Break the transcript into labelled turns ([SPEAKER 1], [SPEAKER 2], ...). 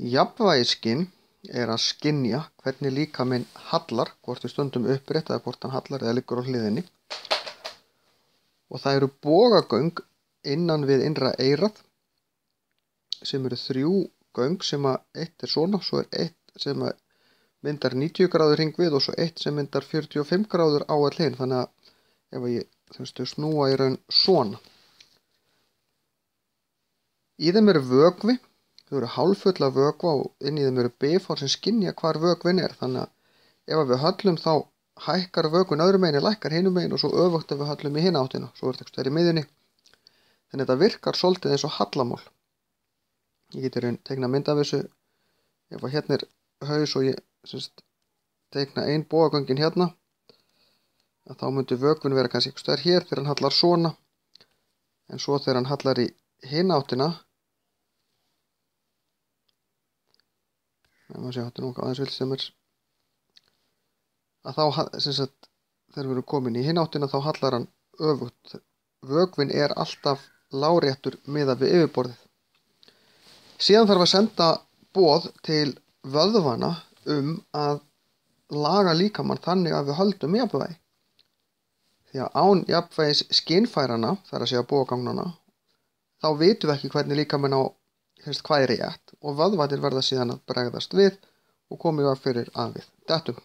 [SPEAKER 1] Jafnvægisskyn er að skynja hvernig líkaminn hallar, hvort við stöndum upprétt eða hvort hann hallar eða liggur á hliðinni. Og það eru bogagöng innan við innra eyrað sem eru 3 göng sem að eitt er svona, svo er eitt sem að myndar 90 gráður hringvið og svo eitt sem myndar 45 gráður á all hinn. Þannig að ef ég snúa í raun svona. Í þeim eru vökvi, þau eru hálffull af vökva og inn í þeim eru bifár sem skynja hvar vökvin er. Þannig að ef við höllum þá hækkar vökvin öðrum megin, lækkar hinum megin og svo öfugt ef við höllum í hina áttina. Svo er þetta eitthvað í miðjunni. Þannig að þetta virkar svolítið eins og hallamál. Ég geti raun teikna mynd af þessu. Ef að hérna er haus og ég teikna ein bogagöngin hérna, þá myndi vökvin vera kannski eitthvað hér þegar hann hallar svona. En svo þegar hann hallar í hina áttina, að þá, þegar við erum komin í hina áttina, þá hallar hann öfugt. Vökvin er alltaf láréttur miðað við yfirborðið. Síðan þarf að senda boð til vöðvana að laga líkamann þannig að við höldum jafnvægi. Því að án jafnvægis skynfærana, það er að segja bogagangnanna, þá vitum við ekki hvernig líkaminn á hvað er rétt og vöðvarnir verða síðan að bregðast við og koma í veg fyrir að við dettum.